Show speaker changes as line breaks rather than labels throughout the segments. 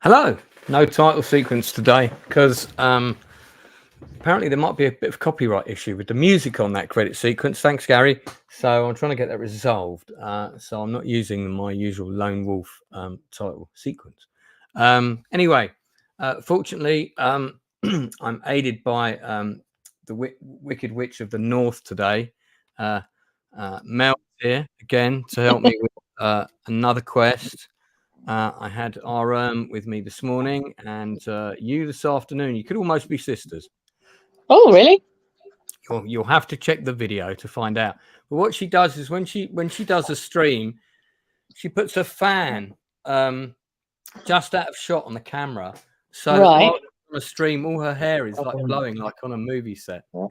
Hello. No title sequence today because apparently there might be a bit of copyright issue with the music on that credit sequence. Thanks, Gary. So I'm trying to get that resolved. So I'm not using my usual Lone Wolf title sequence. Anyway, fortunately, I'm aided by the Wicked Witch of the North today. Mel here again to help me with another quest. I had RM with me this morning, and you this afternoon. You could almost be sisters.
Oh, really?
You'll have to check the video to find out. But what she does is when she does a stream, she puts a fan just out of shot on the camera, so that while on a stream, all her hair is like blowing like on a movie set. You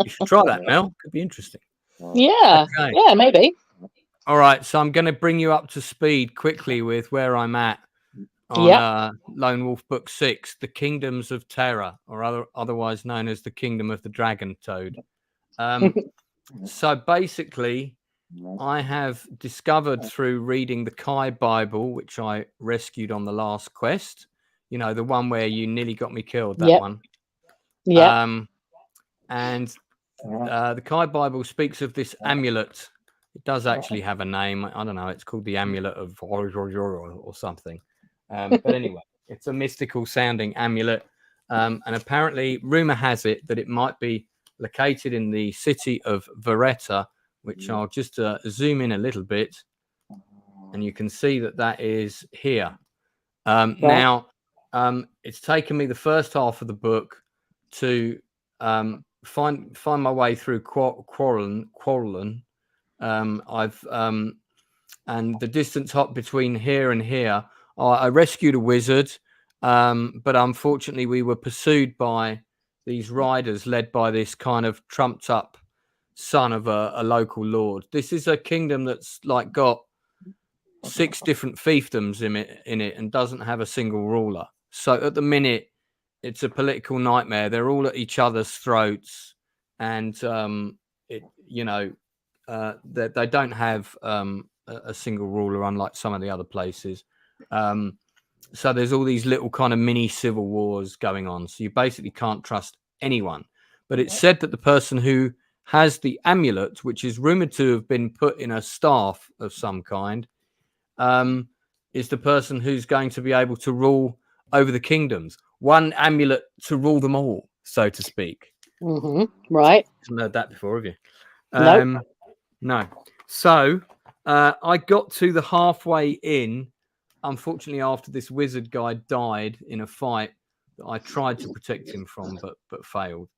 should try that, Mel. Could be interesting.
Yeah.
Okay.
Yeah, maybe.
All right, so I'm going to bring you up to speed quickly with where I'm at on Lone Wolf Book 6, The Kingdoms of Terror, or otherwise known as The Kingdom of the Dragon Toad. So basically, I have discovered through reading the Kai Bible, which I rescued on the last quest, you know, the one where you nearly got me killed, that one.
Yeah.
And the Kai Bible speaks of this amulet. It does actually have a name. I don't know. It's called the Amulet of or something. But anyway, it's a mystical sounding amulet. And apparently, rumor has it that it might be located in the city of Veretta, which I'll just zoom in a little bit. And you can see that that is here. Now, it's taken me the first half of the book to find my way through Quarrelin. And the distance hop between here and here, I rescued a wizard, but unfortunately we were pursued by these riders led by this kind of trumped up son of a local lord. This is a kingdom that's like got 6 different fiefdoms in it and doesn't have a single ruler. So at the minute, it's a political nightmare. They're all at each other's throats, and they don't have a single ruler, unlike some of the other places. So there's all these little kind of mini civil wars going on. So you basically can't trust anyone. But it's said that the person who has the amulet, which is rumored to have been put in a staff of some kind, is the person who's going to be able to rule over the kingdoms. One amulet to rule them all, so to speak.
Right.
Haven't heard that before, have you?
Nope.
No. So I got to the halfway in. Unfortunately, after this wizard guy died in a fight that I tried to protect him from, but failed.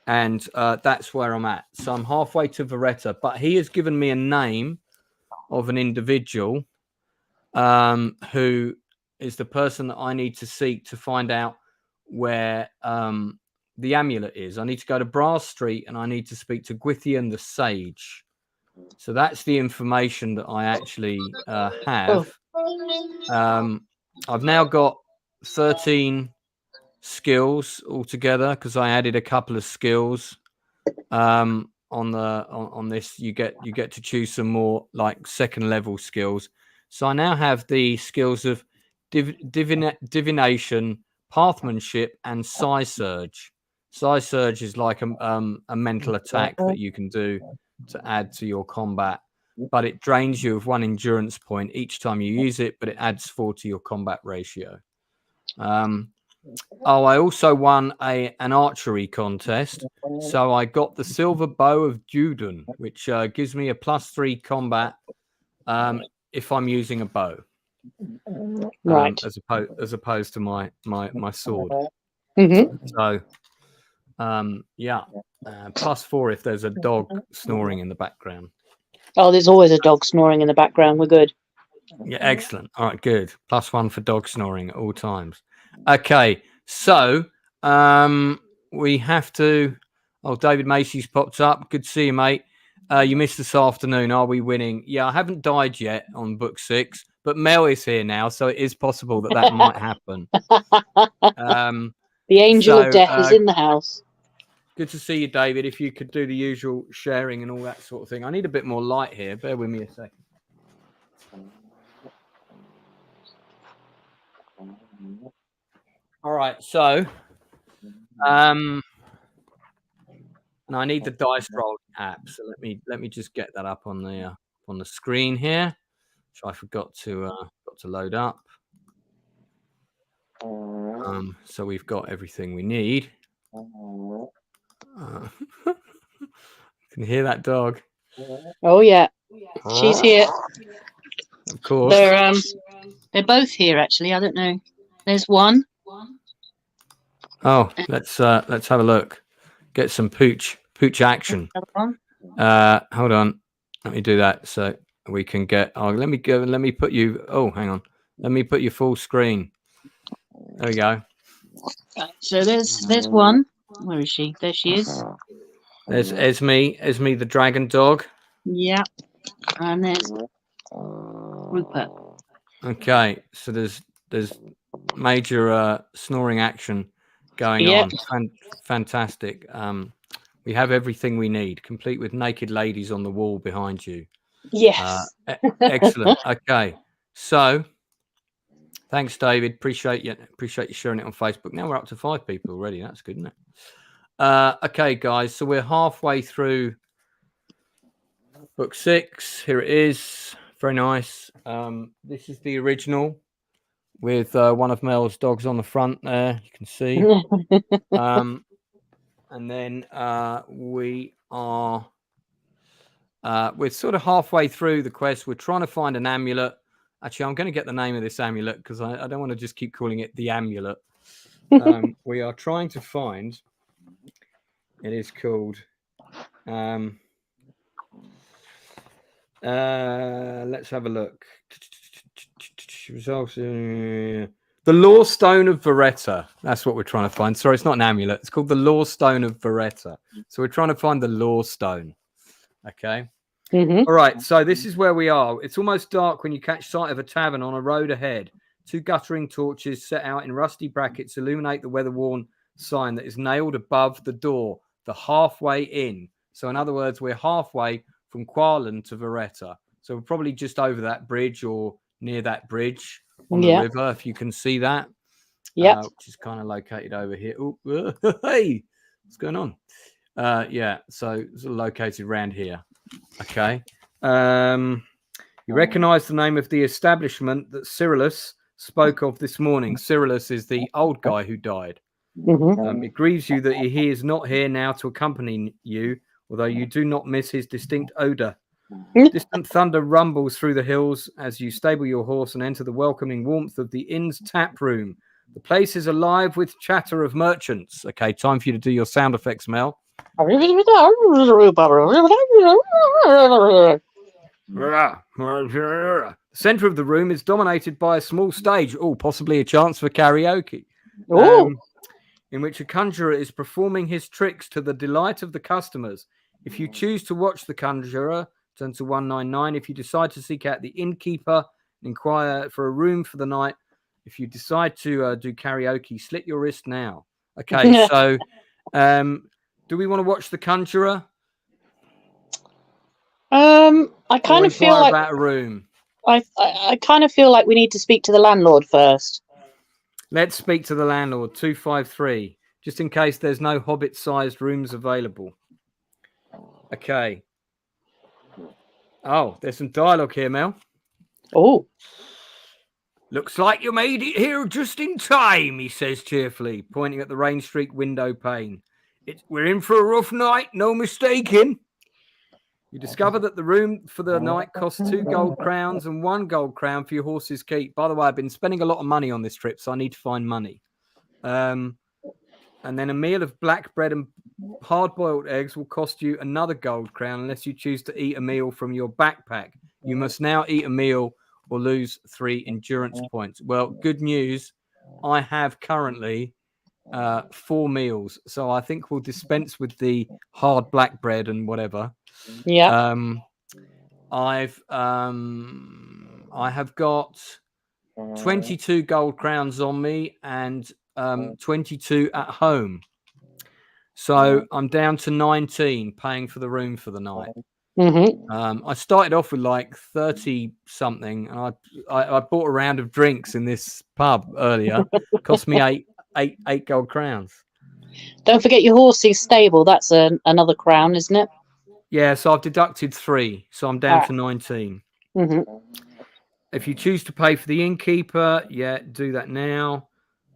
And that's where I'm at. So I'm halfway to Veretta, but he has given me a name of an individual who is the person that I need to seek to find out where the amulet is. I need to go to Brass Street and I need to speak to Gwithian the Sage. So that's the information that I actually have. I've now got 13 skills altogether because I added a couple of skills. On this, you get to choose some more like second level skills. So I now have the skills of divination, pathmanship, and psi surge. Psi surge is like a mental attack that you can do to add to your combat, but it drains you of 1 endurance point each time you use it, but it adds 4 to your combat ratio. I also won an archery contest, so I got the silver bow of Judun, which gives me a +3 combat if I'm using a bow,
Right.
as opposed to my sword. So +4 if there's a dog snoring in the background.
Oh, there's always a dog snoring in the background. We're good.
Yeah, excellent. All right, good. +1 for dog snoring at all times. Okay, so we have to. Oh, David Macy's popped up. Good to see you, mate. You missed this afternoon. Are we winning? Yeah, I haven't died yet on book 6, but Mel is here now, so it is possible that might happen.
The angel of death is in the house.
Good to see you, David. If you could do the usual sharing and all that sort of thing. I need a bit more light here. Bear with me a second. All right, so now I need the dice roll app. So let me just get that up on the screen here, which I forgot to load up. So we've got everything we need. Can you hear that dog?
Oh yeah, she's here.
Of course.
They're both here actually. I don't know. There's one.
Oh, let's have a look. Get some pooch action. Hold on. Let me do that so we can get. Oh, let me put you. Oh, hang on. Let me put you full screen. There we go.
So there's one. Where is she? There she is.
There's Esme the dragon dog.
Yeah. And there's Rupert.
Okay, so there's major snoring action going on. Fantastic. We have everything we need, complete with naked ladies on the wall behind you.
Yes.
Excellent. Okay, so thanks, David. Appreciate you sharing it on Facebook. Now we're up to 5 people already. That's good, isn't it? Okay, guys. So we're halfway through book 6. Here it is. Very nice. This is the original with one of Mel's dogs on the front there. You can see. And then we are we're sort of halfway through the quest. We're trying to find an amulet. Actually, I'm going to get the name of this amulet because I don't want to just keep calling it the amulet. We are trying to find. It is called. Let's have a look. The Law Stone of Veretta. That's what we're trying to find. Sorry, it's not an amulet. It's called the Law Stone of Veretta. So we're trying to find the Law Stone. Okay.
Mm-hmm.
All right. So this is where we are. It's almost dark when you catch sight of a tavern on a road ahead. 2 guttering torches set out in rusty brackets illuminate the weather-worn sign that is nailed above the door, the halfway inn. So in other words, we're halfway from Quarland to Veretta. So we're probably just over that bridge or near that bridge on the river, if you can see that.
Yeah.
Which is kind of located over here. Ooh, hey, what's going on? Yeah, so it's located around here. Okay. You recognize the name of the establishment that Cyrillus spoke of this morning. Cyrillus is the old guy who died.
Mm-hmm.
It grieves you that he is not here now to accompany you, although you do not miss his distinct odor. Distant thunder rumbles through the hills as you stable your horse and enter the welcoming warmth of the inn's tap room. The place is alive with chatter of merchants. Okay, time for you to do your sound effects, Mel. The center of the room is dominated by a small stage. Oh, possibly a chance for karaoke. In which a conjurer is performing his tricks to the delight of the customers. If you choose to watch the conjurer, turn to 199. If you decide to seek out the innkeeper, inquire for a room for the night. If you decide to do karaoke, slit your wrist now. Okay, so do we want to watch the conjurer?
I kind of feel like
about a room.
I kind of feel like we need to speak to the landlord first.
Let's speak to the landlord. 253, just in case there's no hobbit-sized rooms available. Okay. Oh, there's some dialogue here, Mel.
Oh.
Looks like you made it here just in time, he says cheerfully, pointing at the rain-streaked window pane. We're in for a rough night, no mistaking. You discover that the room for the night costs 2 gold crowns and 1 gold crown for your horse's keep. By the way, I've been spending a lot of money on this trip, so I need to find money. And then a meal of black bread and hard-boiled eggs will cost you another gold crown unless you choose to eat a meal from your backpack. You must now eat a meal or lose 3 endurance points. Well, good news. I have currently 4 meals, so I think we'll dispense with the hard black bread and whatever.
Yeah.
I have got 22 gold crowns on me and 22 at home. So I'm down to 19 paying for the room for the night.
Mm-hmm.
I started off with like 30 something, and I bought a round of drinks in this pub earlier. Cost me eight gold crowns.
Don't forget your horse's stable. That's another crown, isn't it?
Yeah, so I've deducted 3, so I'm down to 19.
Mm-hmm.
If you choose to pay for the innkeeper, yeah, do that now.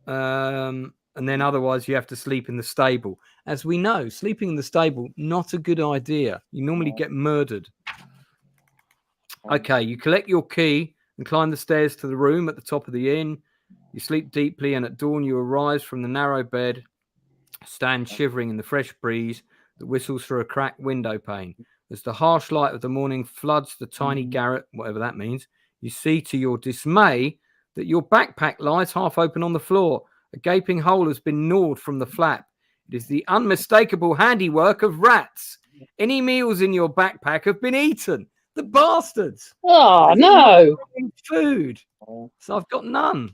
And then otherwise you have to sleep in the stable. As we know, sleeping in the stable, not a good idea. You normally get murdered. Okay, you collect your key and climb the stairs to the room at the top of the inn. You sleep deeply, and at dawn you arise from the narrow bed, stand shivering in the fresh breeze that whistles through a cracked window pane. As the harsh light of the morning floods the tiny garret, whatever that means, you see to your dismay that your backpack lies half open on the floor. A gaping hole has been gnawed from the flap. It is the unmistakable handiwork of rats. Any meals in your backpack have been eaten. The bastards!
Oh,
They've
no.
eaten food. So I've got none.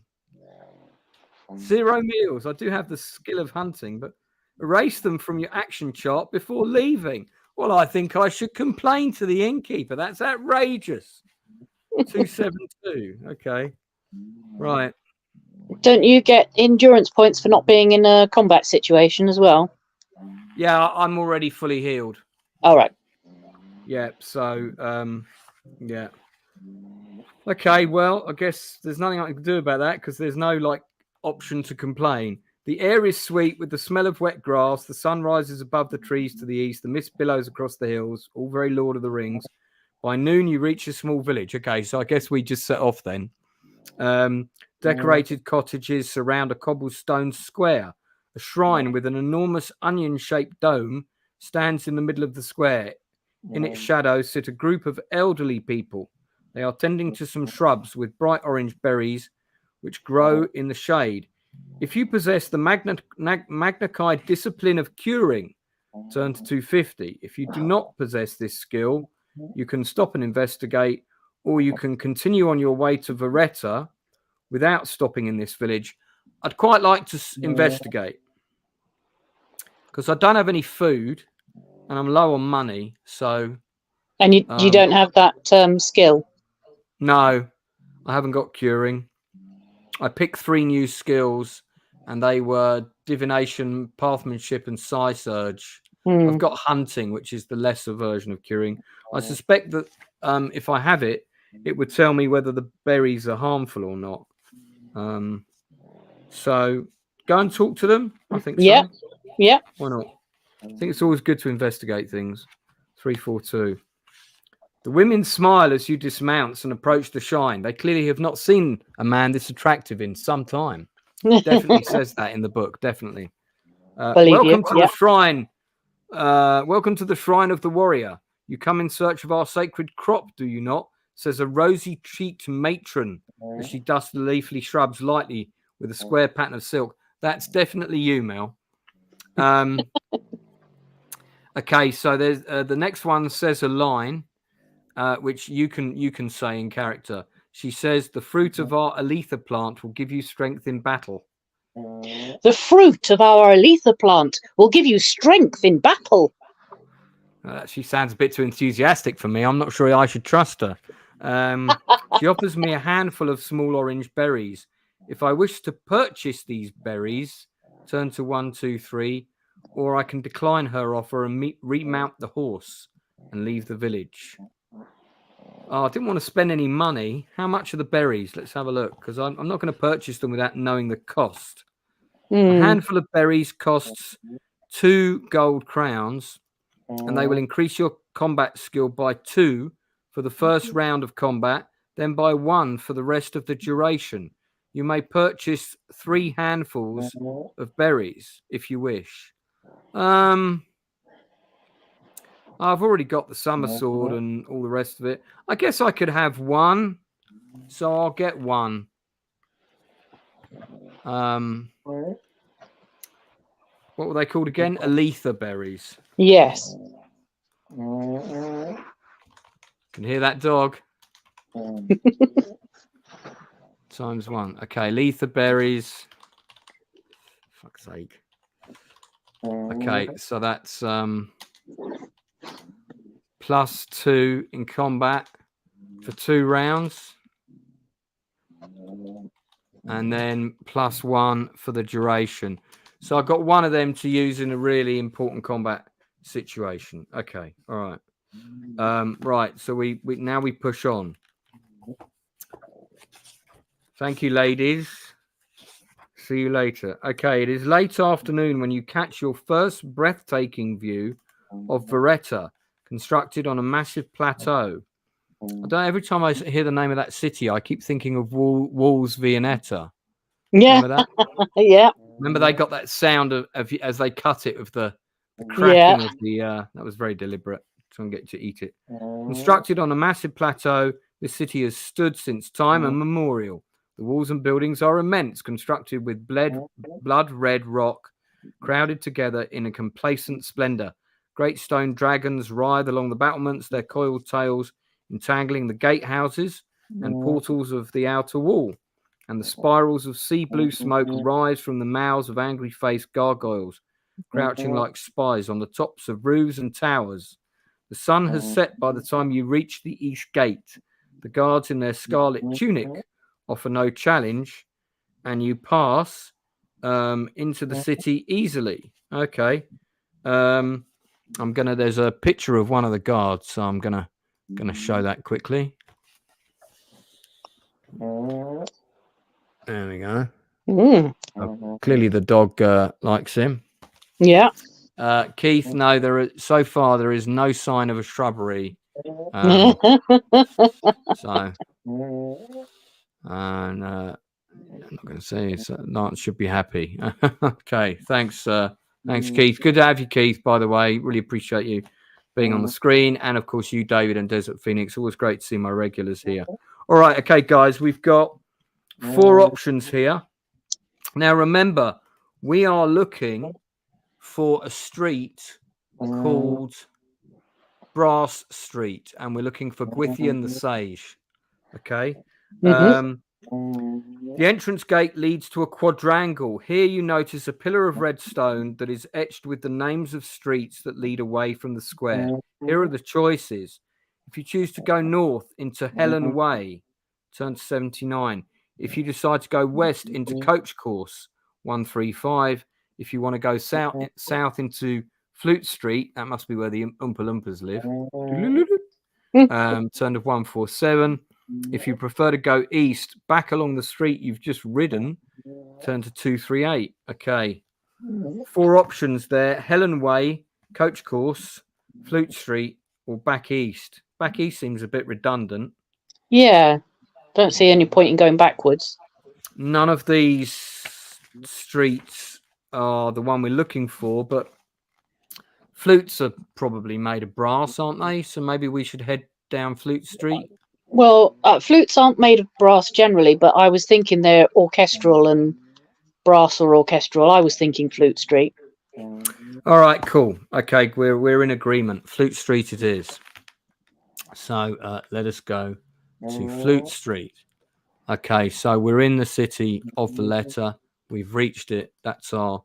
0 meals. I do have the skill of hunting, but erase them from your action chart before leaving. Well, I think I should complain to the innkeeper. That's outrageous. 272. Okay. Right.
Don't you get endurance points for not being in a combat situation as well?
Yeah, I'm already fully healed.
All right.
Yeah, so yeah. Okay, well, I guess there's nothing I can do about that because there's no like option to complain. The air is sweet with the smell of wet grass. The sun rises above the trees to the east. The mist billows across the hills. All very Lord of the Rings. By noon, you reach a small village. Okay, so I guess we just set off then. Decorated cottages surround a cobblestone square. A shrine with an enormous onion-shaped dome stands in the middle of the square. In its shadow sit a group of elderly people. They are tending to some shrubs with bright orange berries which grow in the shade. If you possess the Magna Kai discipline of curing, turn to 250. If you do not possess this skill, you can stop and investigate, or you can continue on your way to Veretta without stopping in this village. I'd quite like to investigate because I don't have any food and I'm low on money. So,
And you don't have that skill?
No, I haven't got curing. I picked 3 new skills, and they were divination, pathmanship, and psi surge. I've got hunting, which is the lesser version of curing. I suspect that if I have it, it would tell me whether the berries are harmful or not. So go and talk to them. I think so.
Yeah.
Why not? I think it's always good to investigate things. 342. The women smile as you dismount and approach the shrine. They clearly have not seen a man this attractive in some time. Definitely says that in the book. Definitely. Welcome to the shrine. Welcome to the shrine of the warrior. You come in search of our sacred crop, do you not? Says a rosy-cheeked matron as she dusts the leafy shrubs lightly with a square pattern of silk. That's definitely you, Mel. Okay, so there's the next one says a line. Which you can say in character. She says, "The fruit of our aletha plant will give you strength in battle."
The fruit of our aletha plant will give you strength in battle.
She sounds a bit too enthusiastic for me. I'm not sure I should trust her. She offers me a handful of small orange berries. If I wish to purchase these berries, turn to 123, or I can decline her offer and remount the horse and leave the village. Oh, I didn't want to spend any money. How much are the berries? Let's have a look, because I'm not going to purchase them without knowing the cost. A handful of berries costs 2 gold crowns, and they will increase your combat skill by 2 for the first round of combat, then by 1 for the rest of the duration. You may purchase 3 handfuls of berries if you wish. I've already got the summer sword and all the rest of it. I guess I could have 1, so I'll get 1. What were they called again? Aletha berries.
Yes.
Can hear that dog? Times 1. Okay, Aletha berries. Fuck's sake. +2 in combat for 2 rounds. And then +1 for the duration. So I got one of them to use in a really important combat situation. Okay, all right. Right, so we now we push on. Thank you, ladies. See you later. Okay, it is late afternoon when you catch your first breathtaking view of Veretta, constructed on a massive plateau. I don't know, every time I hear the name of that city, I keep thinking of Walls Viennetta.
Yeah.
Remember that?
Yeah.
Remember they got that sound of as they cut it, of the cracking of the that was very deliberate, try and get you to eat it. Constructed on a massive plateau, this city has stood since time immemorial. The walls and buildings are immense, constructed with blood red rock, crowded together in a complacent splendor. Great stone dragons writhe along the battlements, their coiled tails entangling the gatehouses and portals of the outer wall. And the spirals of sea blue smoke rise from the mouths of angry-faced gargoyles, crouching like spies on the tops of roofs and towers. The sun has set by the time you reach the east gate. The guards in their scarlet tunic offer no challenge, and you pass into the city easily. Okay. There's a picture of one of the guards, so I'm gonna show that quickly. There we go. Clearly the dog likes him.
Yeah.
Keith, no, so far there is no sign of a shrubbery. So, and I'm not going to say, so Lance should be happy. Okay, thanks, Keith. Good to have you, Keith, by the way. Really appreciate you being on the screen. And, of course, you, David, and Desert Phoenix. Always great to see my regulars here. All right, okay, guys, we've got 4 options here. Now, remember, we are looking for a street called Brass Street, and we're looking for Gwythian the Sage. Okay. The entrance gate leads to a quadrangle. Here you notice a pillar of red stone that is etched with the names of streets that lead away from the square. Here are the choices. If you choose to go north into Helen Way, turn to 79. If you decide to go west into Coach Course, 135. If you want to go south into Flute Street, that must be where the Oompa Loompas live. Turn to 147. If you prefer to go east, back along the street you've just ridden, turn to 238. Okay. 4 options there. Helen Way, Coach Course, Flute Street, or back east. Back east seems a bit redundant.
Yeah. Don't see any point in going backwards.
None of these streets are the one we're looking for, but flutes are probably made of brass, aren't they? So maybe we should head down Flute Street.
Well, flutes aren't made of brass generally, but I was thinking they're orchestral, and brass or orchestral. I was thinking Flute Street.
All right, cool. Okay, we're in agreement. Flute Street it is. So let us go to Flute Street. Okay, so we're in the city of the letter. We've reached it. That's our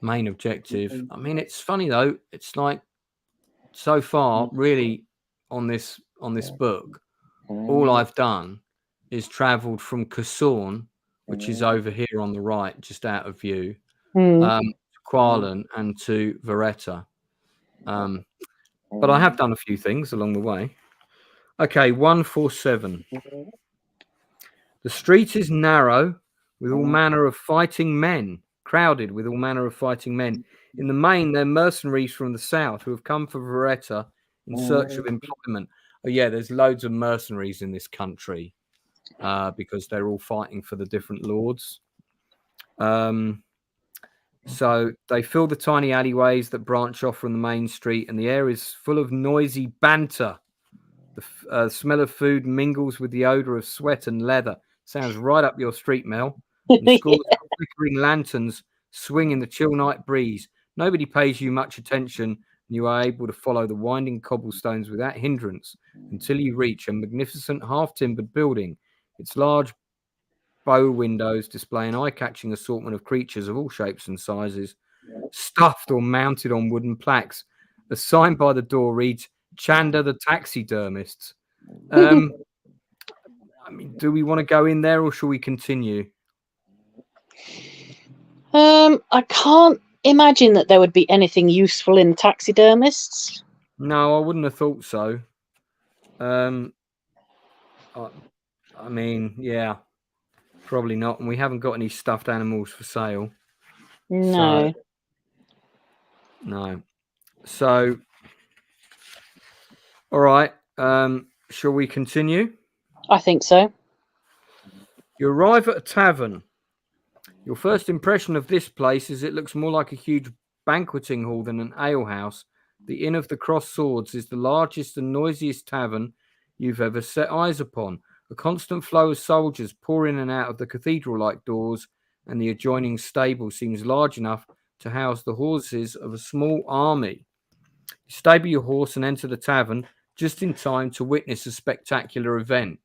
main objective. I mean, it's funny though. It's like so far, really, on this book, all I've done is travelled from Casorn, which is over here on the right, just out of view, to Qualen and to Veretta. But I have done a few things along the way. Okay, 147. The street is narrow, with all manner of fighting men, crowded with all manner of fighting men. In the main, they're mercenaries from the south who have come for Veretta in search of employment. Oh, yeah, there's loads of mercenaries in this country because they're all fighting for the different lords. So they fill the tiny alleyways that branch off from the main street, and the air is full of noisy banter. The smell of food mingles with the odor of sweat and leather. Sounds right up your street, Mel. And scores of flickering lanterns swing in the chill night breeze. Nobody pays you much attention, and you are able to follow the winding cobblestones without hindrance until you reach a magnificent half-timbered building. Its large bow windows display an eye-catching assortment of creatures of all shapes and sizes, stuffed or mounted on wooden plaques. A sign by the door reads, Chanda the taxidermist. I mean, do we want to go in there or shall we continue?
I can't imagine that there would be anything useful in taxidermists.
No, I wouldn't have thought so. I mean, yeah, probably not. And we haven't got any stuffed animals for sale.
No.
No. So, all right. Shall we continue?
I think so.
You arrive at a tavern. Your first impression of this place is it looks more like a huge banqueting hall than an alehouse. The Inn of the Crossed Swords is the largest and noisiest tavern you've ever set eyes upon. A constant flow of soldiers pour in and out of the cathedral-like doors, and the adjoining stable seems large enough to house the horses of a small army. You stable your horse and enter the tavern just in time to witness a spectacular event.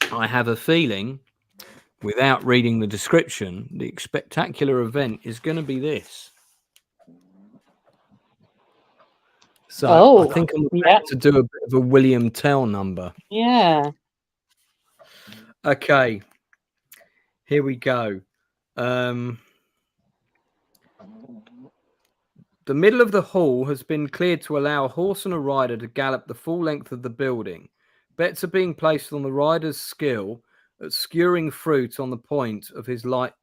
I have a feeling, without reading the description, the spectacular event is going to be this. So I think I'm about to do a bit of a William Tell number.
Yeah.
Okay. Here we go. The middle of the hall has been cleared to allow a horse and a rider to gallop the full length of the building. Bets are being placed on the rider's skill at skewering fruit on the point of his light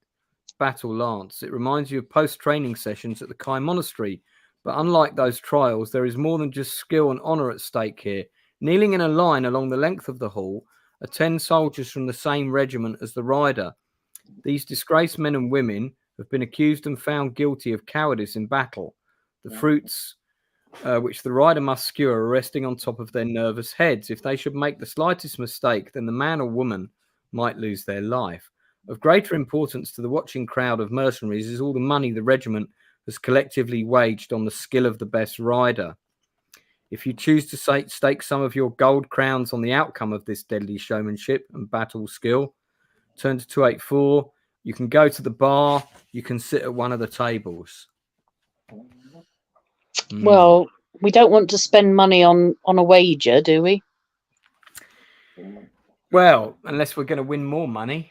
battle lance. It reminds you of post-training sessions at the Kai Monastery, but unlike those trials, there is more than just skill and honour at stake here. Kneeling in a line along the length of the hall are 10 soldiers from the same regiment as the rider. These disgraced men and women have been accused and found guilty of cowardice in battle. The fruits which the rider must skewer are resting on top of their nervous heads. If they should make the slightest mistake, then the man or woman might lose their life. Of greater importance to the watching crowd of mercenaries is all the money the regiment has collectively waged on the skill of the best rider. If you choose to stake some of your gold crowns on the outcome of this deadly showmanship and battle skill, turn to 284. You can go to the bar. You can sit at one of the tables.
Well, we don't want to spend money on a wager, do we?
Well, unless we're going to win more money.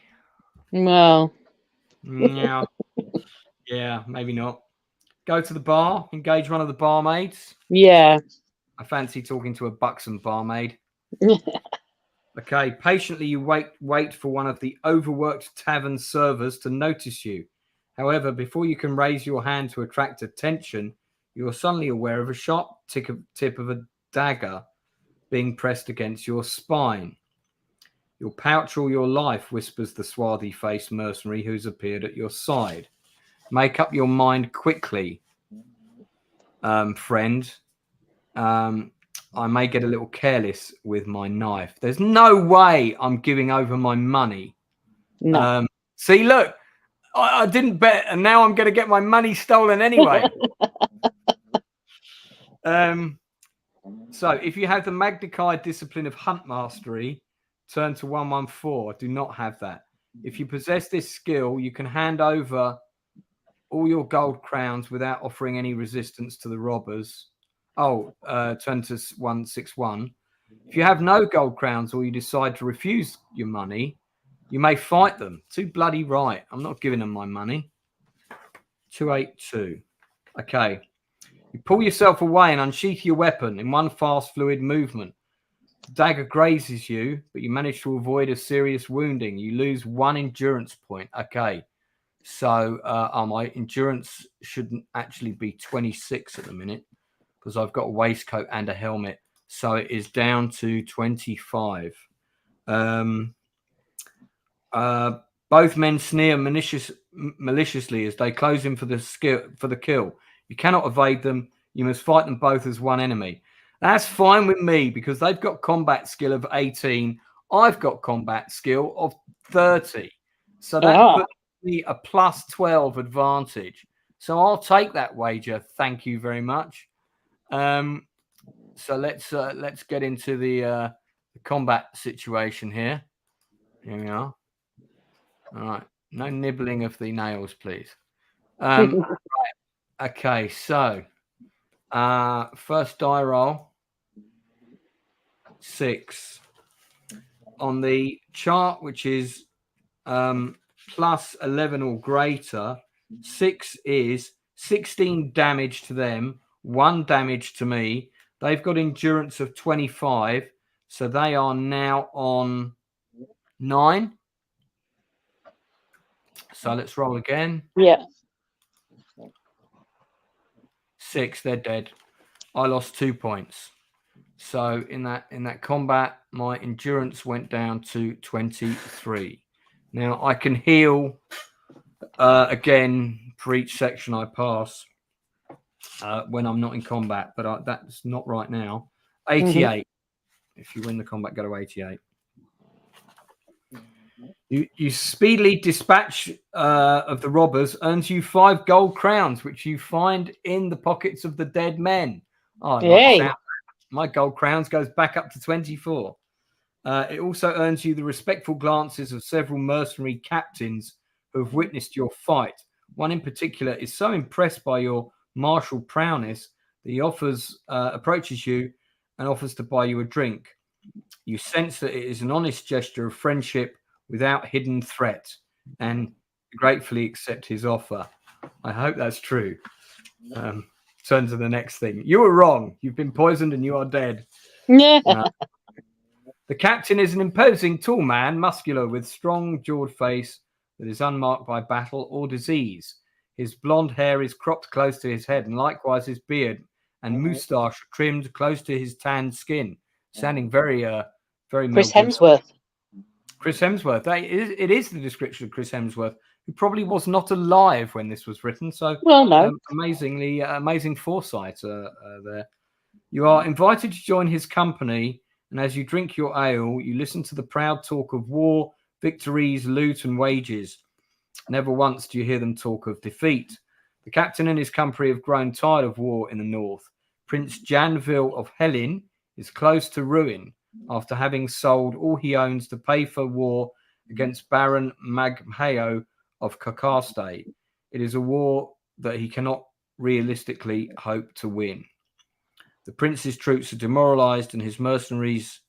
Well.
Yeah. Yeah, maybe not. Go to the bar. Engage one of the barmaids.
Yeah.
I fancy talking to a buxom barmaid. Okay, patiently you wait for one of the overworked tavern servers to notice you. However, before you can raise your hand to attract attention, you are suddenly aware of a sharp tip of a dagger being pressed against your spine. You'll pouch all your life, whispers the swarthy-faced mercenary who's appeared at your side. Make up your mind quickly, friend. I may get a little careless with my knife. There's no way I'm giving over my money.
No.
See, look, I didn't bet, and now I'm going to get my money stolen anyway. So if you have the Magna Kai discipline of Hunt Mastery, turn to 114. Do not have that. If you possess this skill, you can hand over all your gold crowns without offering any resistance to the robbers. Turn to 161. If you have no gold crowns or you decide to refuse your money, you may fight them. Too bloody right. I'm not giving them my money. 282. Okay. You pull yourself away and unsheath your weapon in one fast, fluid movement. The dagger grazes you, but you manage to avoid a serious wounding. You lose 1 endurance point. Okay. So my endurance shouldn't actually be 26 at the minute because I've got a waistcoat and a helmet. So it is down to 25. Both men sneer maliciously as they close in for the kill. You cannot evade them. You must fight them both as one enemy. That's fine with me because they've got combat skill of 18. I've got combat skill of 30. So that puts me a plus 12 advantage. So I'll take that wager. Thank you very much. So let's get into the combat situation here. Here we are. All right. No nibbling of the nails, please. Right. Okay. So First die roll. 6. On the chart, which is plus 11 or greater, 6 is 16 damage to them, 1 damage to me. They've got endurance of 25, so they are now on 9. So let's roll again.
Yeah.
6, they're dead. I lost 2 points. So in that combat, my endurance went down to 23. Now I can heal again for each section I pass when I'm not in combat, but that's not right now. 88. Mm-hmm. If you win the combat, go to 88. You speedily dispatch of the robbers earns you 5 gold crowns, which you find in the pockets of the dead men. Oh,
Yay.
My gold crowns goes back up to 24. It also earns you the respectful glances of several mercenary captains who have witnessed your fight. One in particular is so impressed by your martial prowess that he approaches you and offers to buy you a drink. You sense that it is an honest gesture of friendship without hidden threat, and gratefully accept his offer. I hope that's true. Turn to the next thing. You were wrong. You've been poisoned and you are dead. The captain is an imposing, tall man, muscular, with strong jawed face that is unmarked by battle or disease. His blonde hair is cropped close to his head, and likewise his beard and moustache trimmed close to his tanned skin, sounding very
Chris Hemsworth.
Chris Hemsworth. It is the description of Chris Hemsworth, who probably was not alive when this was written. So,
well, no.
Amazing foresight there. You are invited to join his company, and as you drink your ale, you listen to the proud talk of war, victories, loot, and wages. Never once do you hear them talk of defeat. The captain and his company have grown tired of war in the north. Prince Janville of Helen is close to ruin after having sold all he owns to pay for war against Baron Magheo of Carcaste. It is a war that he cannot realistically hope to win. The prince's troops are demoralized and his mercenaries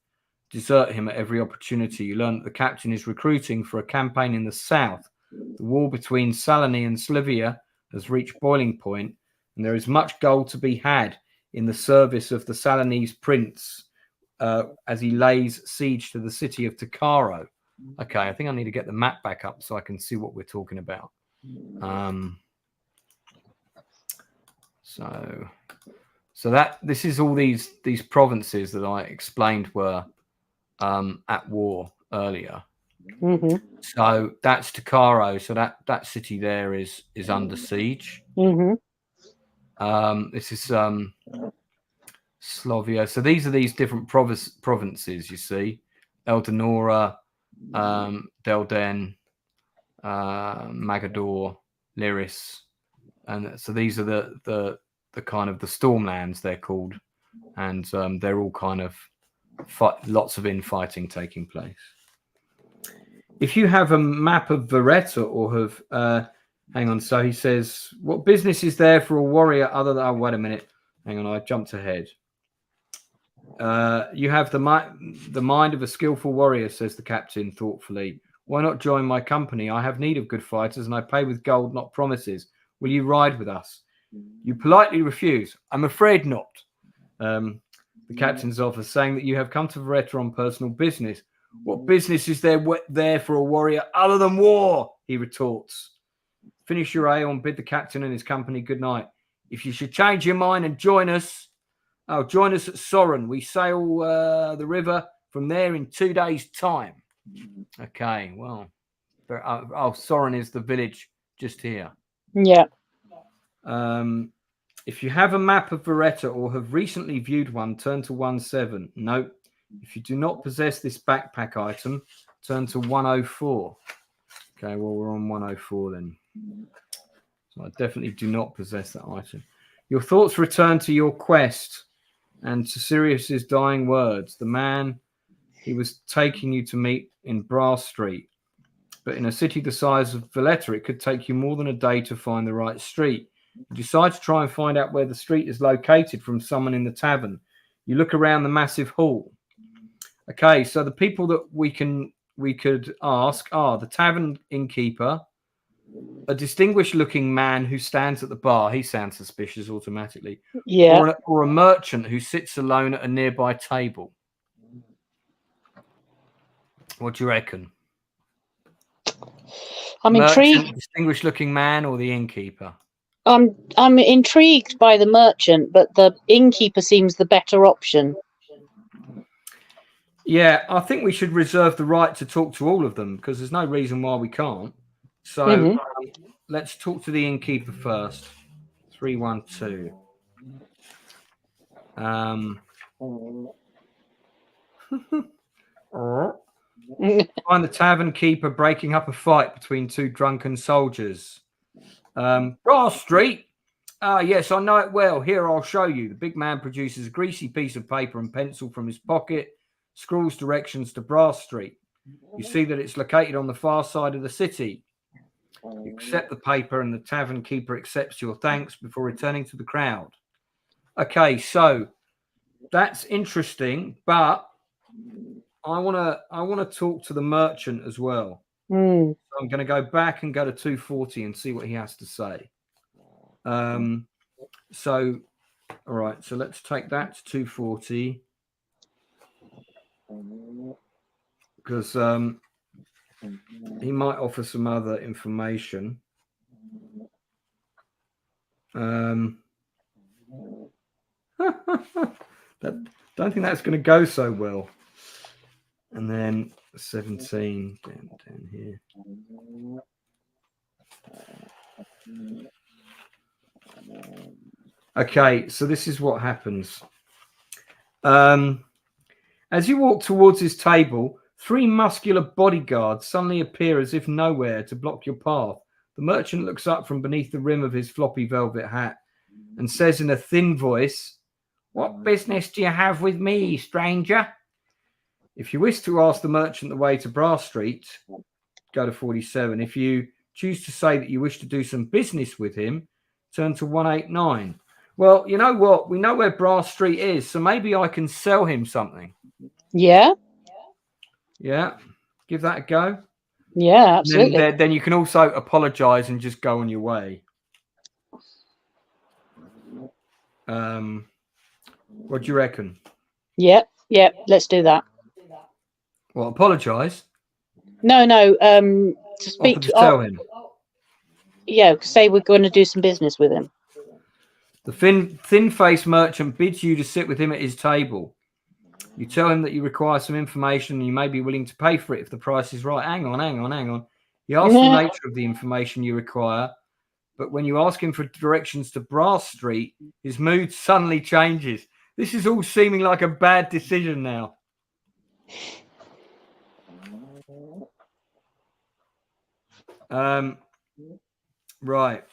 desert him at every opportunity. You learn that the captain is recruiting for a campaign in the south. The war between Salony and Slivia has reached boiling point, and there is much gold to be had in the service of the Salonese prince as he lays siege to the city of Takaro. Okay, I think I need to get the map back up so I can see what we're talking about. So that this is all these provinces that I explained were at war earlier.
Mm-hmm.
So that's Takaro. So that city there is under siege.
Mm-hmm.
This is Slovia. So these are these different provinces. You see, Eldanora, Delden, Magador, Liris, and so these are the kind of the Stormlands they're called, and they're all kind of lots of infighting taking place. If you have a map of Vareta or have hang on, so he says, what business is there for a warrior other than wait a minute, hang on, I jumped ahead. You have the mind of a skillful warrior, says the captain thoughtfully. Why not join my company? I have need of good fighters, and I pay with gold, not promises. Will you ride with us? You politely refuse. I'm afraid not. The captain's offer, saying that you have come to Vareta on personal business. What business is there for a warrior other than war? He retorts. Finish your ale and bid the captain and his company good night. If you should change your mind and join us at Soren. We sail the river from there in 2 days' time. Okay, well, Soren is the village just here.
Yeah.
If you have a map of Vareta or have recently viewed one, turn to 1.7. No. If you do not possess this backpack item, turn to 104. Okay, well, we're on 104 then. So I definitely do not possess that item. Your thoughts return to your quest and to Sirius's dying words. The man he was taking you to meet in Brass Street. But in a city the size of Valletta, it could take you more than a day to find the right street. You decide to try and find out where the street is located from someone in the tavern. You look around the massive hall. Okay, so the people that we could ask are the tavern innkeeper, a distinguished-looking man who stands at the bar. He sounds suspicious automatically.
Yeah.
Or a merchant who sits alone at a nearby table. What do you reckon?
I'm
Merchant,
intrigued.
distinguished-looking man, or the innkeeper?
I'm intrigued by the merchant, but the innkeeper seems the better option.
Yeah, I think we should reserve the right to talk to all of them because there's no reason why we can't. So let's talk to the innkeeper first. 312. Find the tavern keeper breaking up a fight between two drunken soldiers. Brass Street. Yes, I know it well. Here, I'll show you. The big man produces a greasy piece of paper and pencil from his pocket, scrawls directions to Brass Street. You see that it's located on the far side of the city. You accept the paper and the tavern keeper accepts your thanks before returning to the crowd. Okay, so that's interesting, but I want to talk to the merchant as well. So I'm going to go back and go to 240 and see what he has to say. So, all right, so let's take that to 240 because he might offer some other information. Don't think that's going to go so well. And then 17 down here. Okay, so this is what happens. As you walk towards his table, 3 muscular bodyguards suddenly appear as if nowhere to block your path. The merchant looks up from beneath the rim of his floppy velvet hat and says in a thin voice, "What business do you have with me, stranger?" If you wish to ask the merchant the way to Brass Street, go to 47. If you choose to say that you wish to do some business with him, turn to 189. Well, you know what? We know where Brass Street is, so maybe I can sell him something.
Yeah.
Yeah. Give that a go.
Yeah, absolutely.
Then you can also apologize and just go on your way. What do you reckon?
Yep. Let's do that.
Well, apologize.
No. To speak to
tell him.
Yeah, say we're going to do some business with him.
The thin-faced merchant bids you to sit with him at his table. You tell him that you require some information and you may be willing to pay for it if the price is right. Hang on. He asks the nature of the information you require, but when you ask him for directions to Brass Street, his mood suddenly changes. This is all seeming like a bad decision now. Right.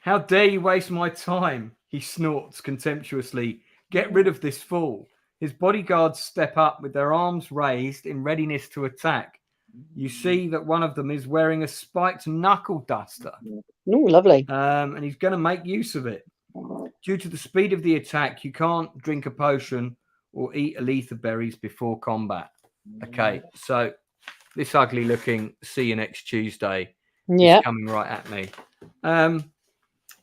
How dare you waste my time? He snorts contemptuously. Get rid of this fool. His bodyguards step up with their arms raised in readiness to attack. You see that one of them is wearing a spiked knuckle duster.
Oh, lovely.
And he's going to make use of it. Due to the speed of the attack, you can't drink a potion or eat aletha berries before combat. Okay, so this ugly looking see you next Tuesday is coming right at me.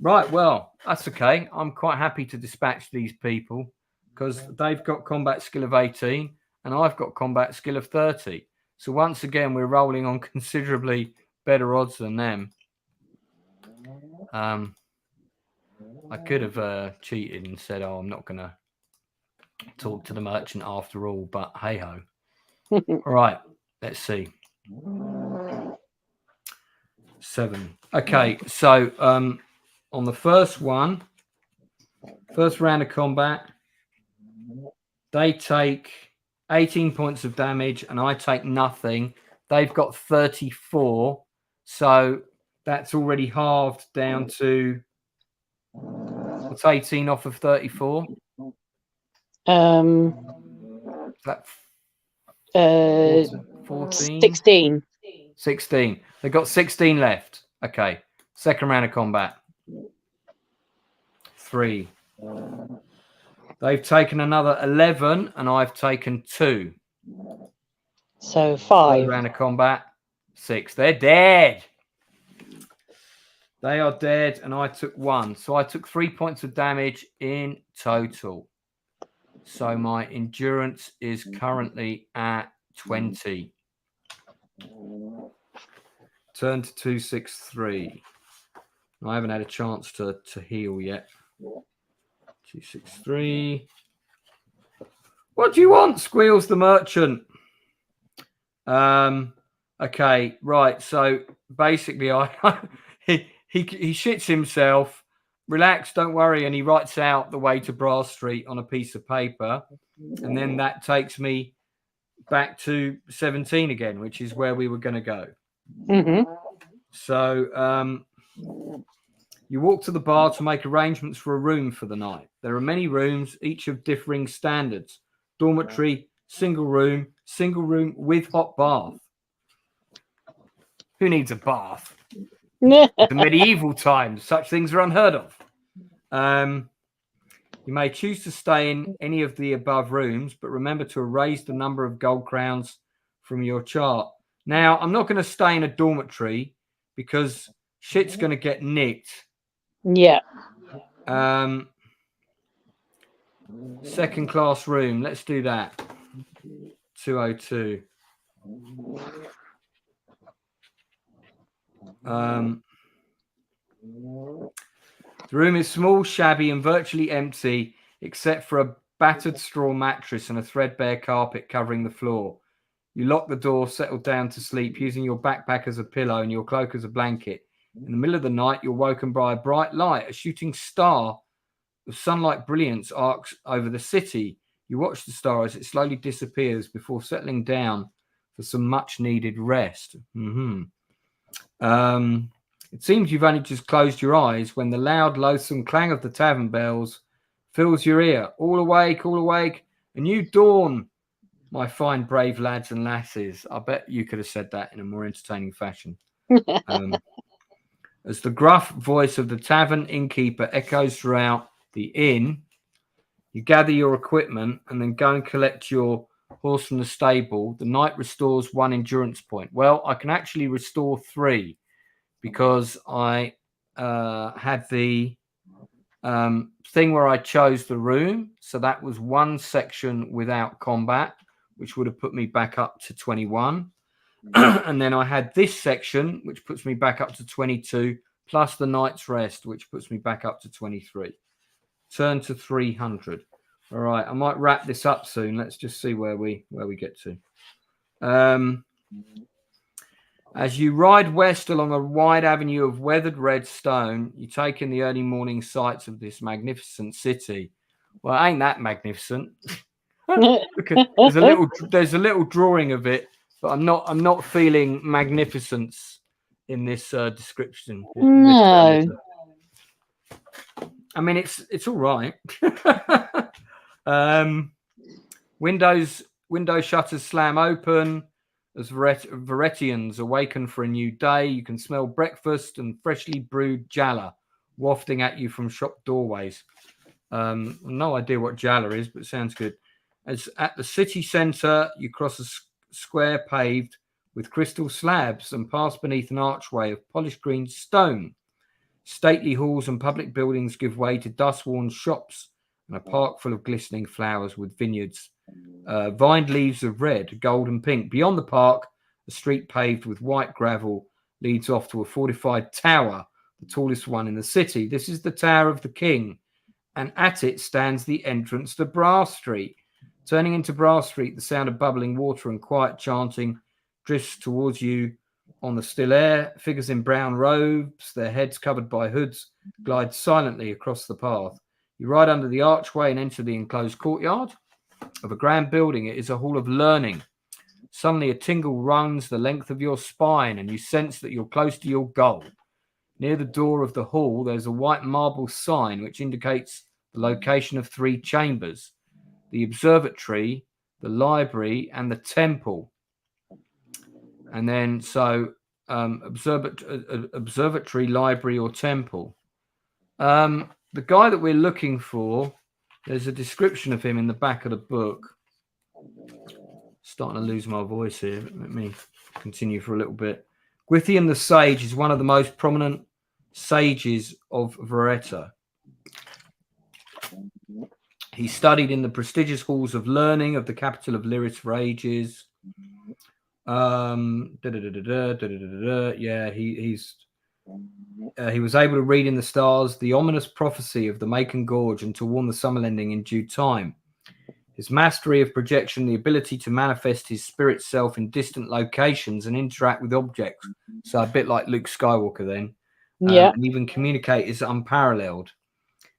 Right, well, that's okay. I'm quite happy to dispatch these people because they've got combat skill of 18 and I've got combat skill of 30. So once again, we're rolling on considerably better odds than them. I could have cheated and said, "Oh, I'm not going to talk to the merchant after all," but hey ho. All right, let's see. 7. Okay, so on the first round of combat, they take 18 points of damage and I take nothing. They've got 34, so that's already halved down to what's 18 off of 34? That 14?
16.
16. They've got 16 left. Okay. Second round of combat. 3. They've taken another 11, and I've taken 2.
So
Third
5.
round of combat. 6. They're dead. They are dead, and I took 1. So I took 3 points of damage in total. So my endurance is currently at 20. Turn to 263. I haven't had a chance to heal yet. 263. What do you want? Squeals the merchant. Okay, right. So basically, he shits himself. Relax, don't worry, and he writes out the way to Brass Street on a piece of paper, and then that takes me back to 17 again, which is where we were going to go.
Mm-hmm.
So you walk to the bar to make arrangements for a room for the night. There are many rooms, each of differing standards. Dormitory, single room with hot bath. Who needs a bath? The medieval times, such things are unheard of. You may choose to stay in any of the above rooms, but remember to erase the number of gold crowns from your chart. Now, I'm not going to stay in a dormitory because shit's going to get nicked.
Yeah.
Second class room. Let's do that. 202. The room is small, shabby, and virtually empty, except for a battered straw mattress and a threadbare carpet covering the floor. You lock the door, settle down to sleep, using your backpack as a pillow and your cloak as a blanket. In the middle of the night, you're woken by a bright light. A shooting star of sunlight brilliance arcs over the city. You watch the star as it slowly disappears before settling down for some much-needed rest. It seems you've only just closed your eyes when the loud, loathsome clang of the tavern bells fills your ear. All awake, a new dawn, my fine, brave lads and lasses. I bet you could have said that in a more entertaining fashion. As the gruff voice of the tavern innkeeper echoes throughout the inn, you gather your equipment and then go and collect your horse from the stable. The knight restores 1 endurance point. Well, I can actually restore 3 because I had the thing where I chose the room. So that was 1 section without combat, which would have put me back up to 21. And then I had this section, which puts me back up to 22, plus the night's rest, which puts me back up to 23. Turn to 300. All right, I might wrap this up soon. Let's just see where we get to. As you ride west along a wide avenue of weathered red stone, you take in the early morning sights of this magnificent city. Well, ain't that magnificent? Look at, there's a little drawing of it, but I'm not feeling magnificence in this description.
No.
I mean, it's all right. Window shutters slam open as Veretians awaken for a new day. You can smell breakfast and freshly brewed jala wafting at you from shop doorways. No idea what jala is, but it sounds good. As at the city centre, you cross a square paved with crystal slabs and pass beneath an archway of polished green stone. Stately halls and public buildings give way to dust-worn shops and a park full of glistening flowers with vineyards, vined leaves of red, gold and pink. Beyond the park, a street paved with white gravel leads off to a fortified tower, the tallest one in the city. This is the Tower of the King, and at it stands the entrance to Brass Street. Turning into Brass Street, the sound of bubbling water and quiet chanting drifts towards you on the still air. Figures in brown robes, their heads covered by hoods, glide silently across the path. You ride under the archway and enter the enclosed courtyard of a grand building. It is a hall of learning. Suddenly a tingle runs the length of your spine and you sense that you're close to your goal. Near the door of the hall, there's a white marble sign which indicates the location of 3 chambers: the observatory, the library, and the temple. And then, so observatory, library, or temple. The guy that we're looking for, there's a description of him in the back of the book. Starting to lose my voice here. Let me continue for a little bit. Gwythian the Sage is one of the most prominent sages of Vereta. He studied in the prestigious halls of learning of the capital of Lyris for ages. Yeah, he was able to read in the stars the ominous prophecy of the Macon Gorge and to warn the Summerlanding in due time. His mastery of projection, the ability to manifest his spirit self in distant locations and interact with objects, so a bit like Luke Skywalker then, and even communicate, is unparalleled.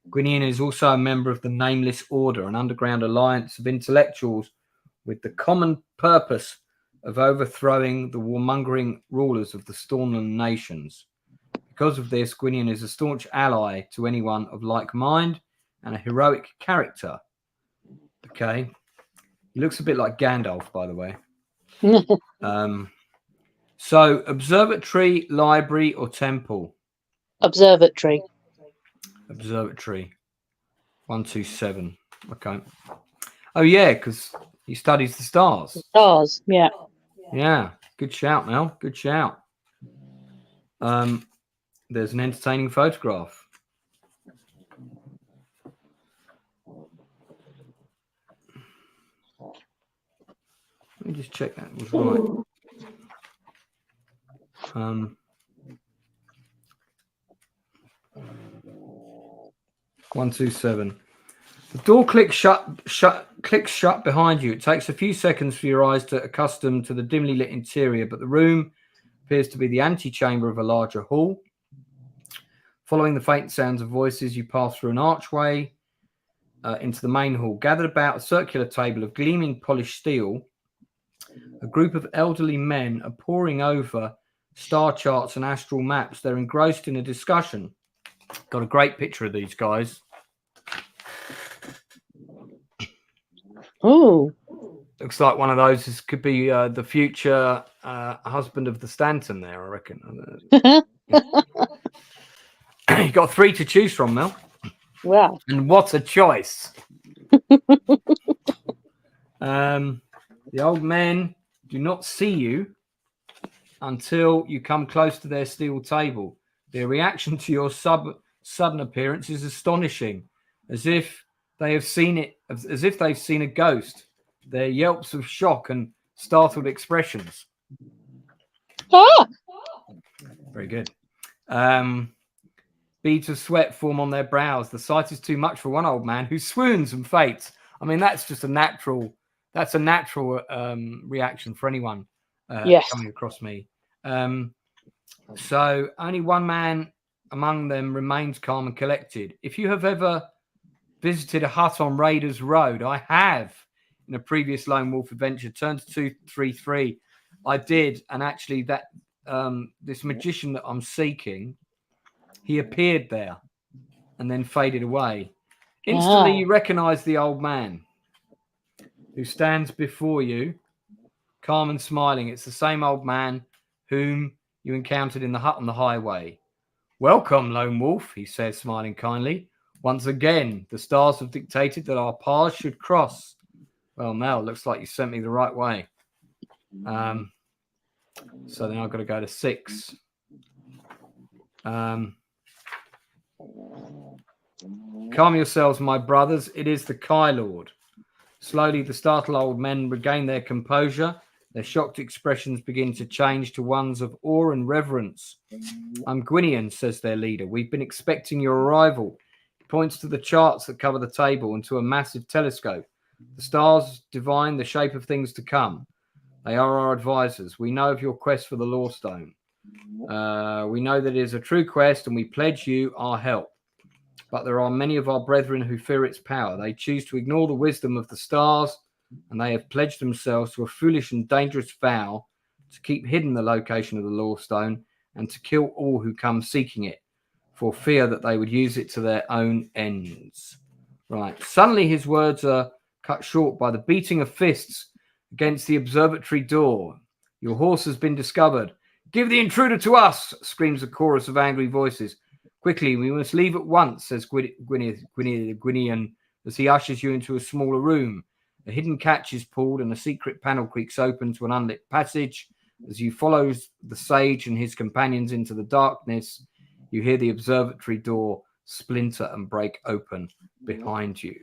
Gwynion is also a member of the Nameless Order, an underground alliance of intellectuals with the common purpose of overthrowing the warmongering rulers of the Stormland nations. Because of this, Gwynion is a staunch ally to anyone of like mind and a heroic character. Okay. He looks a bit like Gandalf, by the way. So, observatory, library, or temple?
Observatory.
Observatory. 127. Okay. Oh, yeah, because he studies the stars.
Stars, yeah.
Yeah. Good shout, Mel. Good shout. There's an entertaining photograph. Let me just check that was right. 127. The door clicks shut behind you. It takes a few seconds for your eyes to accustom to the dimly lit interior, but the room appears to be the antechamber of a larger hall. Following the faint sounds of voices, you pass through an archway into the main hall. Gathered about a circular table of gleaming polished steel, a group of elderly men are poring over star charts and astral maps. They're engrossed in a discussion. Got a great picture of these guys.
Oh,
looks like one of those. This could be the future husband of the Stanton there, I reckon. You got 3 to choose from, Mel.
Wow.
And what a choice. The old men do not see you until you come close to their steel table. Their reaction to your sudden appearance is astonishing, as if they've seen a ghost. Their yelps of shock and startled expressions.
Ah!
Very good. Beads of sweat form on their brows. The sight is too much for one old man who swoons and faints. I mean, that's just a natural reaction for anyone coming across me. So only one man among them remains calm and collected. If you have ever visited a hut on Raiders Road, I have in a previous Lone Wolf adventure, turn to 233. I did, and actually that this magician that I'm seeking, he appeared there and then faded away. Instantly, you recognize the old man who stands before you, calm and smiling. It's the same old man whom you encountered in the hut on the highway. Welcome, Lone Wolf, he says, smiling kindly. Once again, the stars have dictated that our paths should cross. Well, Mel, looks like you sent me the right way. So then I've got to go to 6. Calm yourselves, my brothers. It is the Kai Lord. Slowly, the startled old men regain their composure. Their shocked expressions begin to change to ones of awe and reverence. I'm Gwynion, says their leader. We've been expecting your arrival. He points to the charts that cover the table and to a massive telescope. The stars divine the shape of things to come. They are our advisors. We know of your quest for the Lawstone. We know that it is a true quest, and we pledge you our help. But there are many of our brethren who fear its power. They choose to ignore the wisdom of the stars, and they have pledged themselves to a foolish and dangerous vow to keep hidden the location of the Lawstone and to kill all who come seeking it, for fear that they would use it to their own ends. Right. Suddenly his words are cut short by the beating of fists against the observatory door. Your horse has been discovered. Give the intruder to us, screams a chorus of angry voices. Quickly, we must leave at once, says Gwinian, as he ushers you into a smaller room. A hidden catch is pulled and a secret panel creaks open to an unlit passage. As you follow the sage and his companions into the darkness, you hear the observatory door splinter and break open behind you.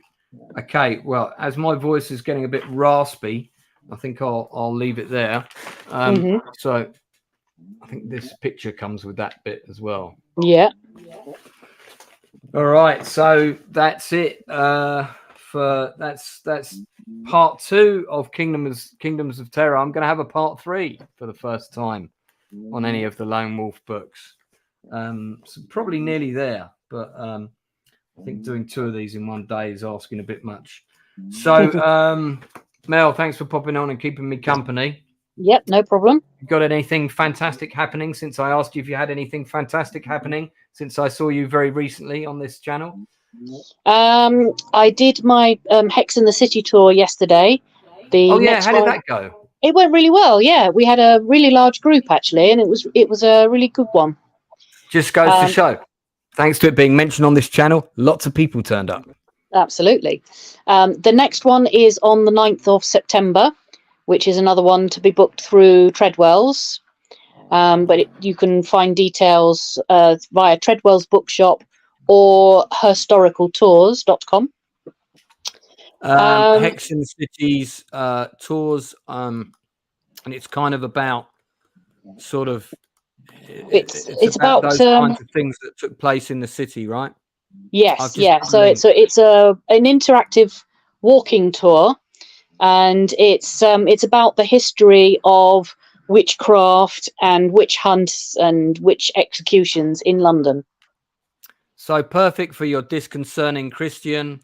Okay, well, as my voice is getting a bit raspy, I think I'll leave it there. So I think this picture comes with that bit as well.
Yeah.
All right, so that's it. That's part 2 of Kingdoms of Terror. I'm going to have a part 3 for the first time on any of the Lone Wolf books. So probably nearly there, but I think doing 2 of these in one day is asking a bit much. So, Mel, thanks for popping on and keeping me company.
Yep, no problem.
Got anything fantastic happening since I asked you if you had anything fantastic happening since I saw you very recently on this channel?
I did my Hex in the City tour yesterday.
How did that go?
It went really well. Yeah, we had a really large group actually, and it was a really good one.
Just goes to show, thanks to it being mentioned on this channel, lots of people turned up.
Absolutely. The next one is on the 9th of September, which is another one to be booked through Treadwell's. But you can find details via Treadwell's Bookshop or historicaltours.com.
Hex in the City's tours, and it's kind of about sort of it's about those kinds of things that took place in the city, right?
Yes, yeah. So it's an interactive walking tour, and it's about the history of witchcraft and witch hunts and witch executions in London.
So perfect for your disconcerting Christian.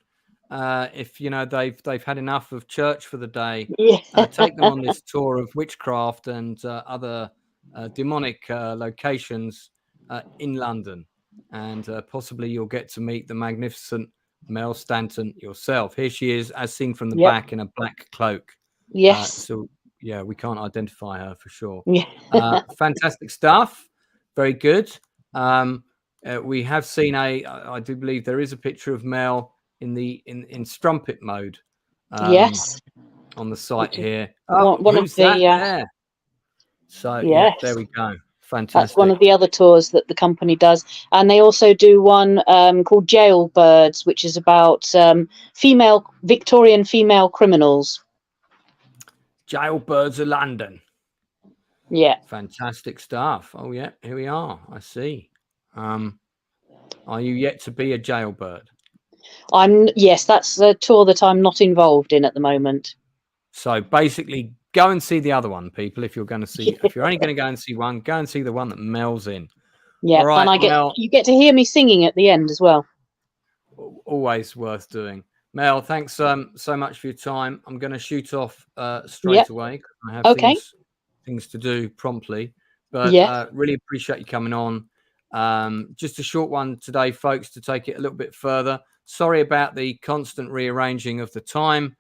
If you know they've had enough of church for the day, take them on this tour of witchcraft and other demonic locations in London, and possibly you'll get to meet the magnificent Mel Stanton yourself. Here she is, as seen from the back in a black cloak.
Yes.
So yeah, we can't identify her for sure.
Yeah.
Fantastic stuff. Very good. We have seen I do believe there is a picture of Mel in strumpet mode.
Yes.
On the site here.
One of the
there? So yeah, there we go. Fantastic.
That's one of the other tours that the company does, and they also do one called Jailbirds, which is about Victorian female criminals.
Jailbirds of London.
Yeah.
Fantastic stuff. Oh yeah, here we are. I see. Are you yet to be a jailbird?
Yes, that's a tour that I'm not involved in at the moment.
So basically, go and see the other one, people. If you're going to see, if you're only going to go and see one, go and see the one that Mel's in.
Yeah, right, and you get to hear me singing at the end as well.
Always worth doing. Mel, thanks so much for your time. I'm going to shoot off straight away. I have things to do promptly, but really appreciate you coming on. Just a short one today, folks, to take it a little bit further. Sorry about the constant rearranging of the time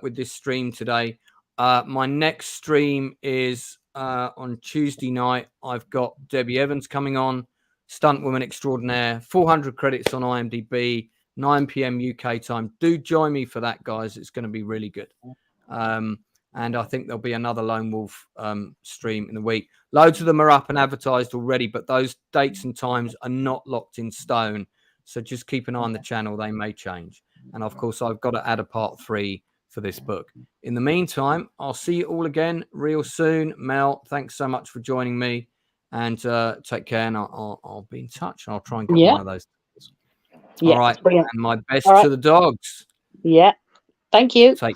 with this stream today. My next stream is on Tuesday night. I've got Debbie Evans coming on, stunt woman extraordinaire, 400 credits on IMDb, 9 p.m. UK time. Do join me for that, guys. It's going to be really good. And I think there'll be another Lone Wolf stream in the week. Loads of them are up and advertised already, but those dates and times are not locked in stone. So just keep an eye on the channel. They may change. And of course, I've got to add a part 3 for this book. In the meantime, I'll see you all again real soon. Mel, thanks so much for joining me, and take care. And I'll be in touch. I'll try and get one of those. All right. And my best to the dogs.
Yeah. Thank you. Bye.